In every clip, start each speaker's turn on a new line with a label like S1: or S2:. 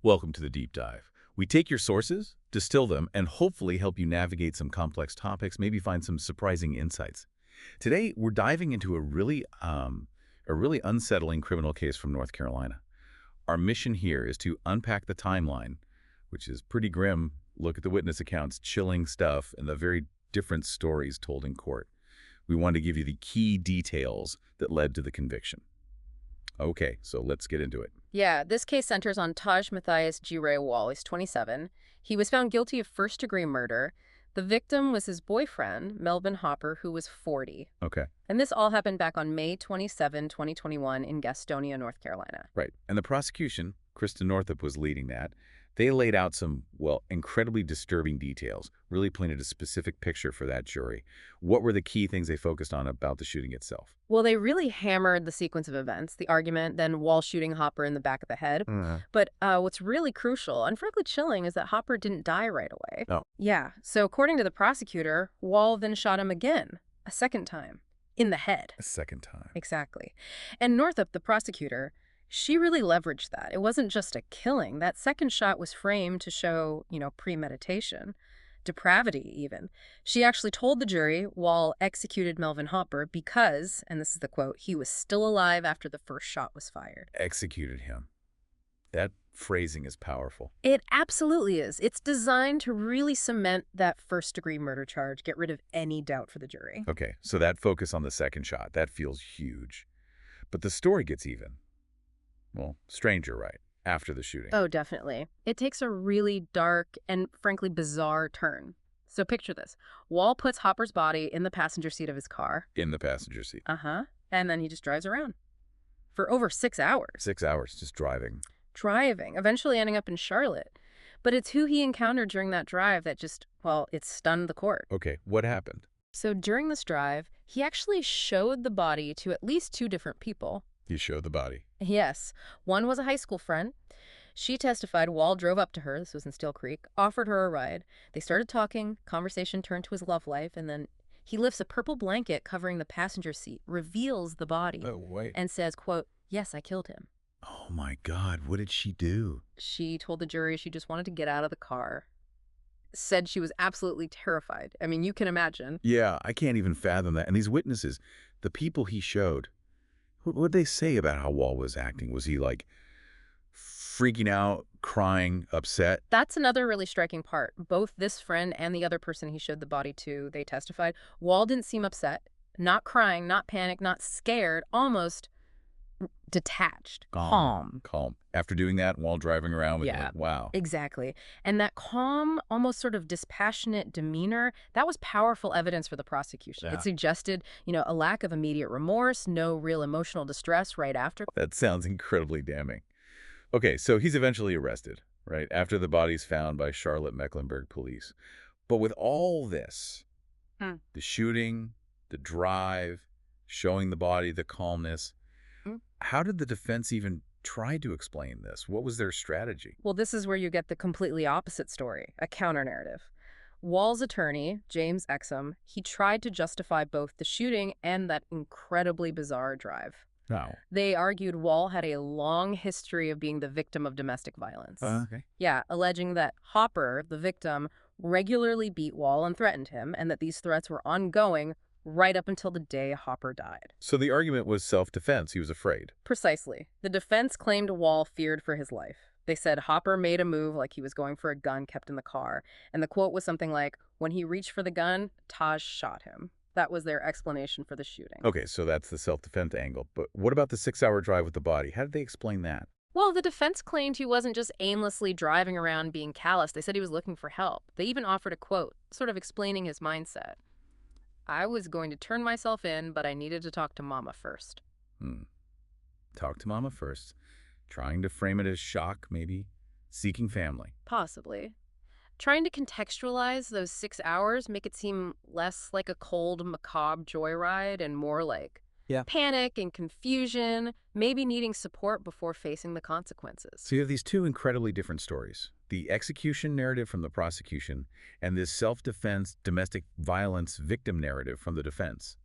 S1: Welcome to the Deep Dive. We take your sources, distill them, and hopefully help you navigate some complex topics, maybe find some surprising insights. Today, we're diving into a really unsettling criminal case from North Carolina. Our mission here is to unpack the timeline, which is pretty grim, look at the witness accounts, chilling stuff, and the very different stories told in court. We want to give you the key details that led to the conviction. Okay, so let's get into it.
S2: Yeah, this case centers on Tahj Matthias Ji'Reh Wall. He's 27. He was found guilty of first-degree murder. The victim was his boyfriend, Melvin Hopper, who was 40.
S1: Okay.
S2: And this all happened back on May 27, 2021 in Gastonia, North Carolina.
S1: Right. And the prosecution, Kristen Northup was leading that. They laid out some, well, incredibly disturbing details, really painted a specific picture for that jury. What were the key things they focused on about the shooting itself?
S2: Well, they really hammered the sequence of events, the argument, then Wall shooting Hopper in the back of the head. But what's really crucial and frankly chilling is that Hopper didn't die right away.
S1: No.
S2: Yeah, so according to the prosecutor, Wall then shot him again, a second time, in the head.
S1: A second time.
S2: Exactly. And Northup, the prosecutor, she really leveraged that. It wasn't just a killing. That second shot was framed to show, premeditation, depravity even. She actually told the jury Wall executed Melvin Hopper because, and this is the quote, he was still alive after the first shot was fired.
S1: Executed him. That phrasing is powerful.
S2: It absolutely is. It's designed to really cement that first-degree murder charge, get rid of any doubt for the jury.
S1: Okay, so that focus on the second shot, that feels huge. But the story gets even, well, stranger, right, after the shooting.
S2: Oh, definitely. It takes a really dark and frankly bizarre turn. So picture this. Wall puts Hopper's body in the passenger seat of his car.
S1: In the passenger seat.
S2: Uh-huh. And then he just drives around for over 6 hours.
S1: 6 hours just driving.
S2: Eventually ending up in Charlotte. But it's who he encountered during that drive that just, well, it stunned the court.
S1: Okay, what happened?
S2: So during this drive, he actually showed the body to at least 2 different people.
S1: He showed the body.
S2: Yes. One was a high school friend. She testified Wall drove up to her, this was in Steel Creek, offered her a ride. They started talking, conversation turned to his love life, and then he lifts a purple blanket covering the passenger seat, reveals the body,
S1: Oh, wait.
S2: and says, quote, "Yes, I killed him."
S1: Oh, my God. What did she do?
S2: She told the jury she just wanted to get out of the car. Said she was absolutely terrified. I mean, you can imagine.
S1: Yeah, I can't even fathom that. And these witnesses, the people he showed, what did they say about how Wall was acting? Was he, like, freaking out, crying, upset?
S2: That's another really striking part. Both this friend and the other person he showed the body to, they testified. Wall didn't seem upset, not crying, not panicked, not scared, almost detached, calm.
S1: After doing that, while driving around with
S2: Yeah,
S1: wow.
S2: exactly. And that calm, almost sort of dispassionate demeanor, that was powerful evidence for the prosecution.
S1: Yeah.
S2: It suggested, a lack of immediate remorse, no real emotional distress right after.
S1: That sounds incredibly damning. Okay, so he's eventually arrested, right, after the body's found by Charlotte Mecklenburg police. But with all this, the shooting, the drive, showing the body, the calmness, how did the defense even try to explain this? What was their strategy?
S2: Well, this is where you get the completely opposite story, a counter-narrative. Wall's attorney, James Exum, he tried to justify both the shooting and that incredibly bizarre drive.
S1: No.
S2: They argued Wall had a long history of being the victim of domestic violence.
S1: Okay.
S2: Yeah, alleging that Hopper, the victim, regularly beat Wall and threatened him, and that these threats were ongoing right up until the day Hopper died.
S1: So the argument was self-defense. He was afraid.
S2: Precisely. The defense claimed Wall feared for his life. They said Hopper made a move like he was going for a gun kept in the car, and the quote was something like, "When he reached for the gun, Tahj shot him." That was their explanation for the shooting.
S1: Okay, so that's the self-defense angle. But what about the 6-hour drive with the body? How did they explain that?
S2: Well, the defense claimed he wasn't just aimlessly driving around being callous. They said he was looking for help. They even offered a quote, sort of explaining his mindset. "I was going to turn myself in, but I needed to talk to Mama first."
S1: Talk to Mama first. Trying to frame it as shock, maybe. Seeking family.
S2: Possibly. Trying to contextualize those 6 hours, make it seem less like a cold, macabre joyride and more like panic and confusion, maybe needing support before facing the consequences.
S1: So you have these two incredibly different stories. The execution narrative from the prosecution and this self-defense, domestic violence victim narrative from the defense.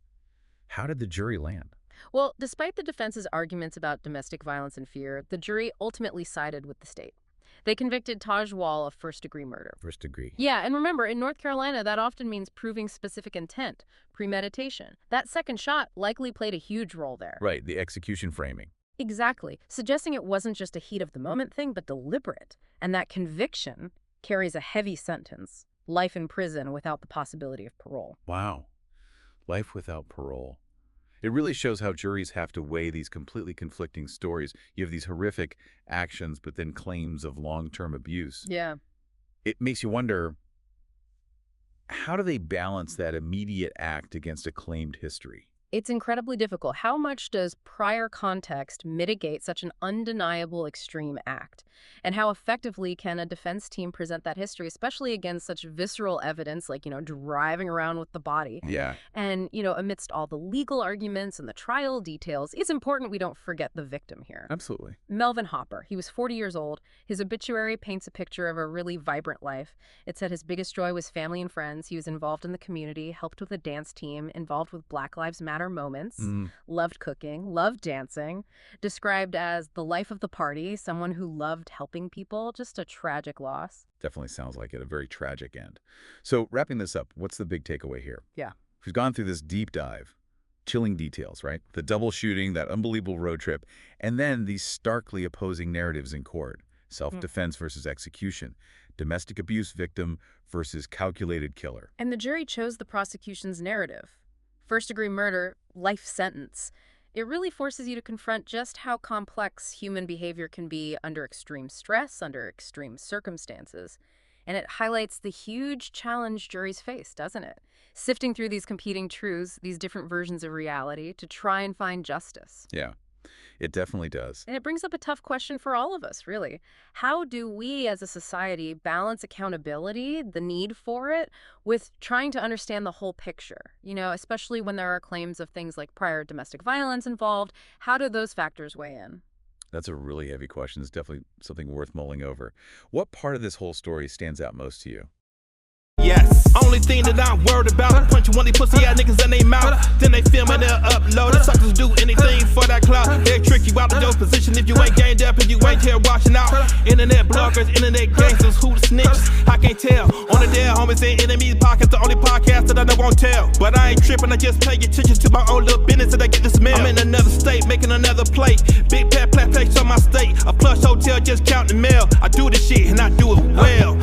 S1: How did the jury land?
S2: Well, despite the defense's arguments about domestic violence and fear, the jury ultimately sided with the state. They convicted Tahj Wall of first-degree murder.
S1: First degree.
S2: Yeah, and remember, in North Carolina, that often means proving specific intent, premeditation. That second shot likely played a huge role there.
S1: Right, the execution framing.
S2: Exactly, suggesting it wasn't just a heat-of-the-moment thing, but deliberate. And that conviction carries a heavy sentence, life in prison without the possibility of parole.
S1: Wow. Life without parole. It really shows how juries have to weigh these completely conflicting stories. You have these horrific actions, but then claims of long-term abuse.
S2: Yeah.
S1: It makes you wonder, how do they balance that immediate act against a claimed history?
S2: It's incredibly difficult. How much does prior context mitigate such an undeniable extreme act? And how effectively can a defense team present that history, especially against such visceral evidence like, driving around with the body?
S1: Yeah.
S2: And, amidst all the legal arguments and the trial details, it's important we don't forget the victim here.
S1: Absolutely.
S2: Melvin Hopper. He was 40 years old. His obituary paints a picture of a really vibrant life. It said his biggest joy was family and friends. He was involved in the community, helped with a dance team, involved with Black Lives Matter moments, loved cooking, loved dancing, described as the life of the party, someone who loved helping people, just a tragic loss.
S1: Definitely sounds like it, a very tragic end. So wrapping this up, what's the big takeaway here?
S2: Yeah.
S1: We've gone through this deep dive, chilling details, right? The double shooting, that unbelievable road trip, and then these starkly opposing narratives in court. Self-defense versus execution, domestic abuse victim versus calculated killer.
S2: And the jury chose the prosecution's narrative. First-degree murder, life sentence. It really forces you to confront just how complex human behavior can be under extreme stress, under extreme circumstances. And it highlights the huge challenge juries face, doesn't it? Sifting through these competing truths, these different versions of reality, to try and find justice.
S1: Yeah, it definitely does.
S2: And it brings up a tough question for all of us, really. How do we as a society balance accountability, the need for it, with trying to understand the whole picture? Especially when there are claims of things like prior domestic violence involved. How do those factors weigh in?
S1: That's a really heavy question. It's definitely something worth mulling over. What part of this whole story stands out most to you?
S3: Yes. Only thing that I'm worried about, punch one of these pussy ass niggas in they mouth. Then they film and they'll upload it. Suckers do anything for that clout. They'll trick you out of your position if you ain't gained up and you ain't here watching out. Internet bloggers, internet gangsters, who the snitches? I can't tell. On the dead homies and enemies podcast, the only podcast that I won't tell. But I ain't tripping, I just pay attention to my own little business and I get the smell. I'm in another state, making another plate. Big pet place on my state. A plush hotel, just counting the mail. I do this shit and I do it well.